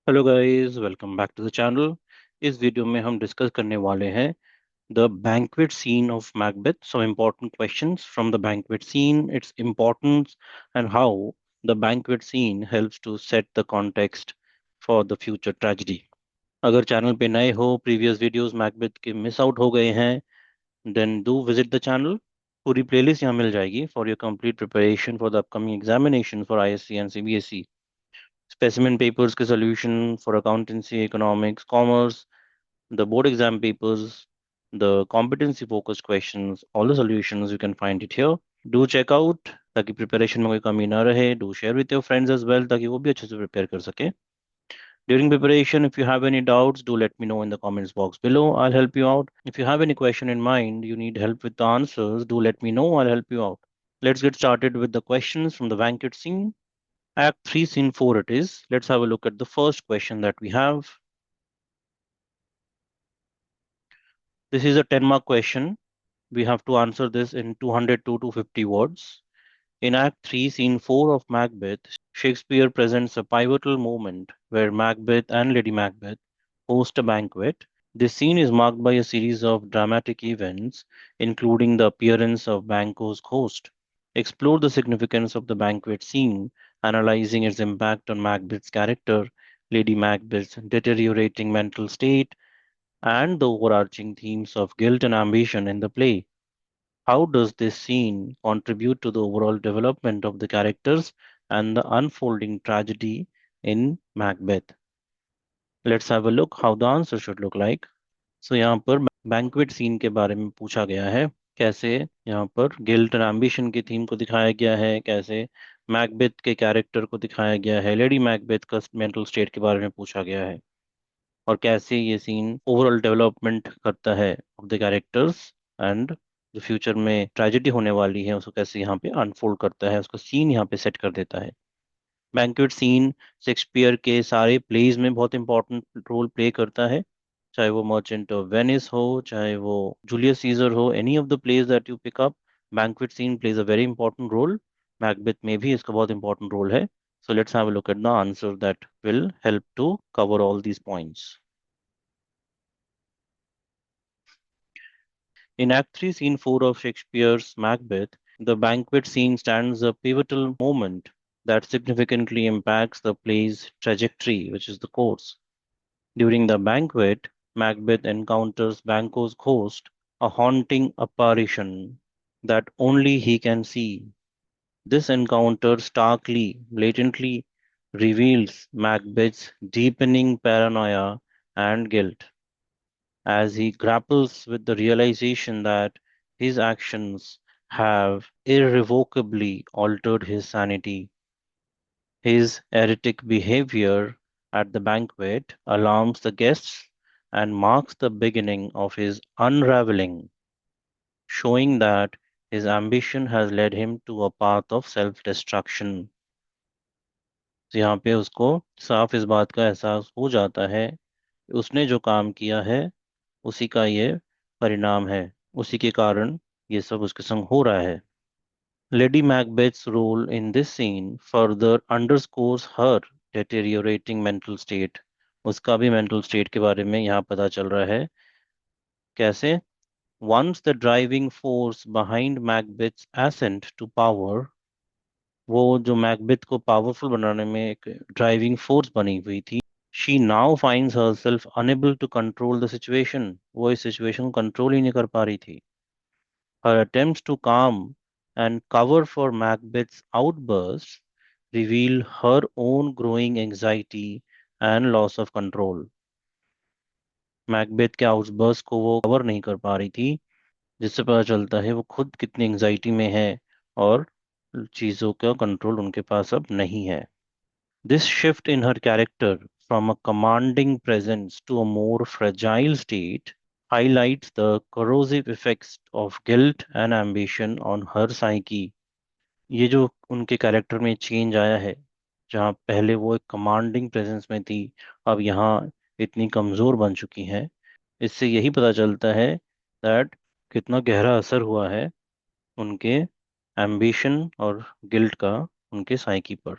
Hello guys, welcome back to the channel. इस video में हम डिस्कस करने वाले हैं the banquet scene of Macbeth. Some important questions from the banquet scene, its importance and how the banquet scene helps to set the context for the future tragedy. अगर channel पे नए हो, previous videos Macbeth के miss out हो गए हैं, then do visit the channel. पूरी playlist यहाँ मिल जाएगी for your complete preparation for the upcoming examination for ISC and CBSE. Specimen papers के solution for accountancy, economics, commerce, the board exam papers, the competency focused questions, all the solutions you can find it here. Do check out ताकि preparation में कोई कमी ना रहे. Do share with your friends as well ताकि वो भी अच्छे से प्रिपेयर कर सके. During preparation, if you have any doubts, do let me know in the comments box below. I'll help you out. If you have any question in mind, you need help with the answers, do let me know. I'll help you out. Let's get started with the questions from the banquet scene. Act 3, Scene 4 it is. Let's have a look at the first question that we have. This is a 10-mark question. We have to answer this in 200 to 250 words. In Act 3, Scene 4 of Macbeth, Shakespeare presents a pivotal moment where Macbeth and Lady Macbeth host a banquet. This scene is marked by a series of dramatic events, including the appearance of Banquo's host. Explore the significance of the banquet scene, analyzing its impact on Macbeth's character, Lady Macbeth's deteriorating mental state, and the overarching themes of guilt and ambition in the play. How does this scene contribute to the overall development of the characters and the unfolding tragedy in Macbeth? Let's have a look how the answer should look like. सो यहाँ पर banquet scene के बारे में पूछा गया है। कैसे यहाँ पर गिल्ट और एम्बिशन की थीम को दिखाया गया है, कैसे मैकबेथ के कैरेक्टर को दिखाया गया है, लेडी मैकबेथ का मेंटल स्टेट के बारे में पूछा गया है, और कैसे ये सीन ओवरऑल डेवलपमेंट करता है ऑफ द कैरेक्टर्स एंड जो फ्यूचर में ट्रेजेडी होने वाली है उसको कैसे यहाँ पे अनफोल्ड करता है, उसको सीन यहाँ पे सेट कर देता है। बैंक्वेट सीन शेक्सपियर के सारे प्लेज में बहुत इंपॉर्टेंट रोल प्ले करता है, चाहे वो मर्चेंट ऑफ वेनिस हो, चाहे वो जूलियस सीजर हो, any of the plays that you pick up, banquet scene plays a very important role. Macbeth में भी इसका बहुत इंपॉर्टेंट रोल है। So let's have a look at the answer that will help to cover all these points. In Act 3, Scene 4 of Shakespeare's Macbeth, the banquet scene stands a pivotal moment that significantly impacts the play's trajectory, which is the course. During the banquet, Macbeth encounters Banquo's ghost, a haunting apparition that only he can see. This encounter starkly, blatantly reveals Macbeth's deepening paranoia and guilt as he grapples with the realization that his actions have irrevocably altered his sanity. His erratic behavior at the banquet alarms the guests and marks the beginning of his unraveling, showing that his ambition has led him to a path of self destruction. तो यहाँ पे उसको साफ इस बात का एहसास हो जाता है कि उसने जो काम किया है उसी का ये परिणाम है, उसी के कारण ये सब उसके संग हो रहा है। Lady Macbeth's role in this scene further underscores her deteriorating mental state. उसका भी mental state के बारे में यहाँ पता चल रहा है। कैसे? Once the driving force behind Macbeth's ascent to power, वो जो मैकबेथ को पावरफुल बनाने में एक ड्राइविंग फोर्स बनी हुई थी, she now finds herself unable to control the situation. वो इस सिचुएशन को कंट्रोल ही नहीं कर पा रही थी। Her attempts to calm and cover for Macbeth's outbursts reveal her own growing anxiety and loss of control. Macbeth के आउटबर्स्ट को वो कवर नहीं कर पा रही थी, जिससे पता चलता है वो खुद कितनी एंजाइटी में है और चीज़ों का कंट्रोल उनके पास अब नहीं है। This shift in her character from a commanding presence to a more fragile state highlights the corrosive effects of guilt and ambition on her psyche. ये जो उनके कैरेक्टर में चेंज आया है, जहाँ पहले वो एक कमांडिंग प्रेजेंस में थी, अब यहाँ इतनी कमजोर बन चुकी हैं, इससे यही पता चलता है दैट कितना गहरा असर हुआ है उनके एम्बिशन और गिल्ट का उनके साइकी पर।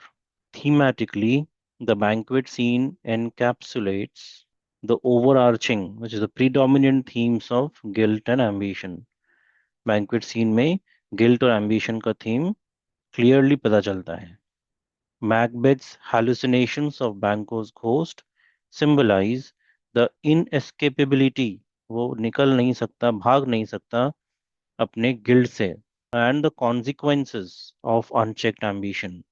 Thematically The banquet scene encapsulates the overarching, which is the predominant themes of guilt and ambition. Banquet scene में guilt और ambition का theme clearly पता चलता है. Macbeth's hallucinations of Banquo's ghost symbolize the inescapability, वो निकल नहीं सकता, भाग नहीं सकता अपने गिल्ड से, and the consequences of unchecked ambition.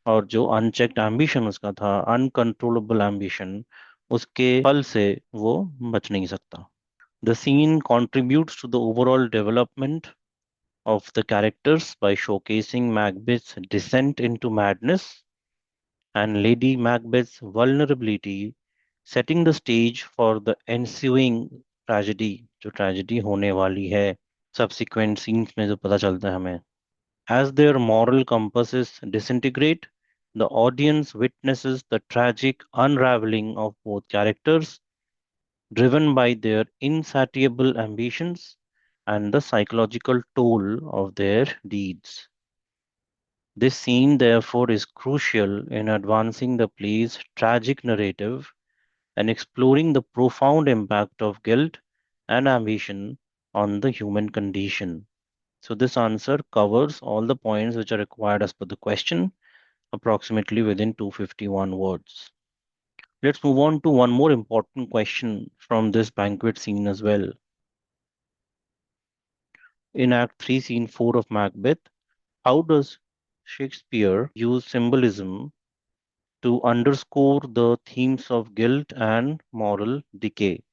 और जो अनचेक्ड एम्बिशन उसका था, अनकंट्रोलेबल एम्बिशन, उसके फल से वो बच नहीं सकता. The scene contributes to the overall development of the characters by showcasing Macbeth's descent into madness and Lady Macbeth's vulnerability, setting the stage for the ensuing tragedy, जो tragedy होने वाली है subsequent scenes में जो पता चलता है हमें. As their moral compasses disintegrate, the audience witnesses the tragic unraveling of both characters, driven by their insatiable ambitions and the psychological toll of their deeds. This scene, therefore, is crucial in advancing the play's tragic narrative and exploring the profound impact of guilt and ambition on the human condition. So, this answer covers all the points which are required as per the question, approximately within 251 words. Let's move on to one more important question from this banquet scene as well. In Act 3, Scene 4 of Macbeth, how does Shakespeare use symbolism to underscore the themes of guilt and moral decay?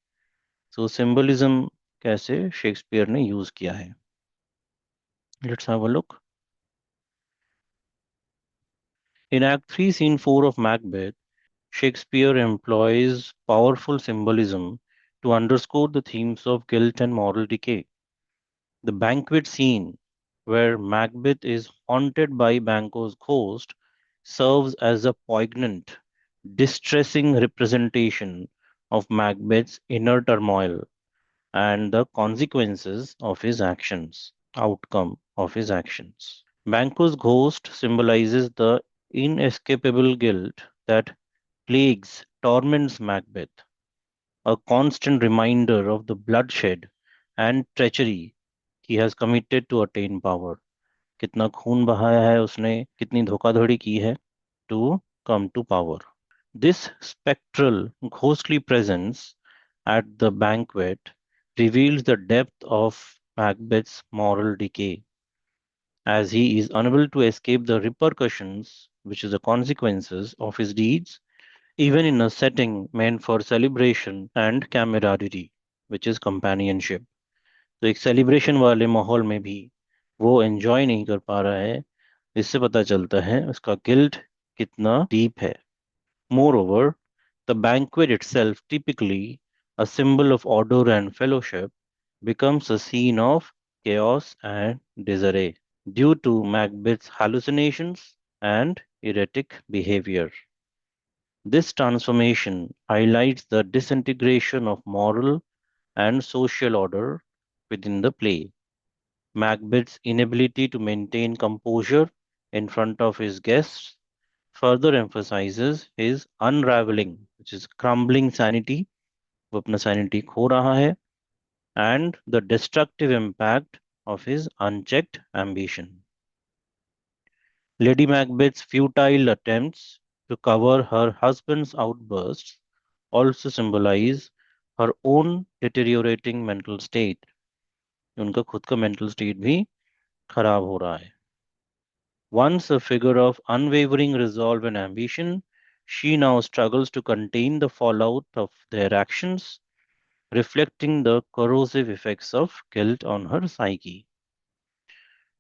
So, symbolism कैसे Shakespeare ने use किया है? Let's have a look. In Act 3, Scene 4 of Macbeth, Shakespeare employs powerful symbolism to underscore the themes of guilt and moral decay. The banquet scene, where Macbeth is haunted by Banquo's ghost, serves as a poignant, distressing representation of Macbeth's inner turmoil and the consequences of his actions, outcome of his actions. Banquo's ghost symbolizes the inescapable guilt that plagues, torments Macbeth, a constant reminder of the bloodshed and treachery he has committed to attain power. कितना खून बहाया है उसने, कितनी धोखाधड़ी की है to come to power. This spectral, ghostly presence at the banquet reveals the depth of Macbeth's moral decay, as he is unable to escape the repercussions, which is the consequences of his deeds, even in a setting meant for celebration and camaraderie, which is companionship. तो एक celebration वाले माहौल में भी वो enjoy नहीं कर पा रहा है. इससे पता चलता है उसका गिल्ट कितना डीप है. Moreover, the banquet itself, typically a symbol of order and fellowship, becomes a scene of chaos and disarray due to Macbeth's hallucinations and erratic behavior. This transformation highlights the disintegration of moral and social order within the play. Macbeth's inability to maintain composure in front of his guests further emphasizes his unraveling, which is crumbling sanity, वो अपना sanity खो रहा है, and the destructive impact of his unchecked ambition. Lady Macbeth's futile attempts to cover her husband's outbursts also symbolize her own deteriorating mental state. उनका खुद का mental state भी खराब हो रहा है. Once a figure of unwavering resolve and ambition, she now struggles to contain the fallout of their actions, reflecting the corrosive effects of guilt on her psyche.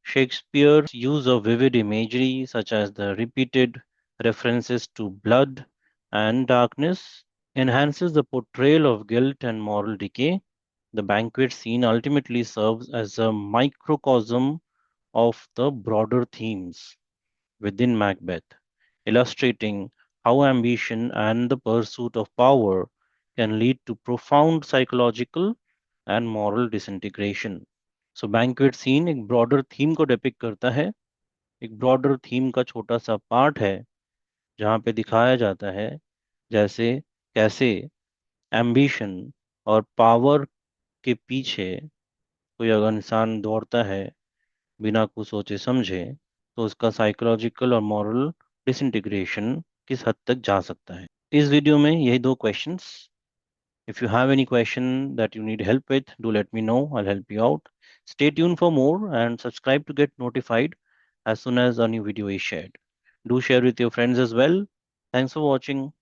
Shakespeare's use of vivid imagery, such as the repeated references to blood and darkness, enhances the portrayal of guilt and moral decay. The banquet scene ultimately serves as a microcosm of the broader themes within Macbeth, illustrating how ambition and the pursuit of power can lead to profound psychological and moral disintegration. So banquet scene एक broader theme को depict करता है. एक broader theme का छोटा सा part है जहाँ पे दिखाया जाता है जैसे कैसे एम्बिशन और पावर के पीछे कोई अगर इंसान दौड़ता है बिना कुछ सोचे समझे, तो उसका साइकोलॉजिकल और मॉरल डिसइंटीग्रेशन किस हद तक जा सकता है। इस वीडियो में यही दो questions. If you have any question that you need help with, do let me know. I'll help you out. Stay tuned for more and subscribe to get notified as soon as a new video is shared. Do share with your friends as well. Thanks for watching.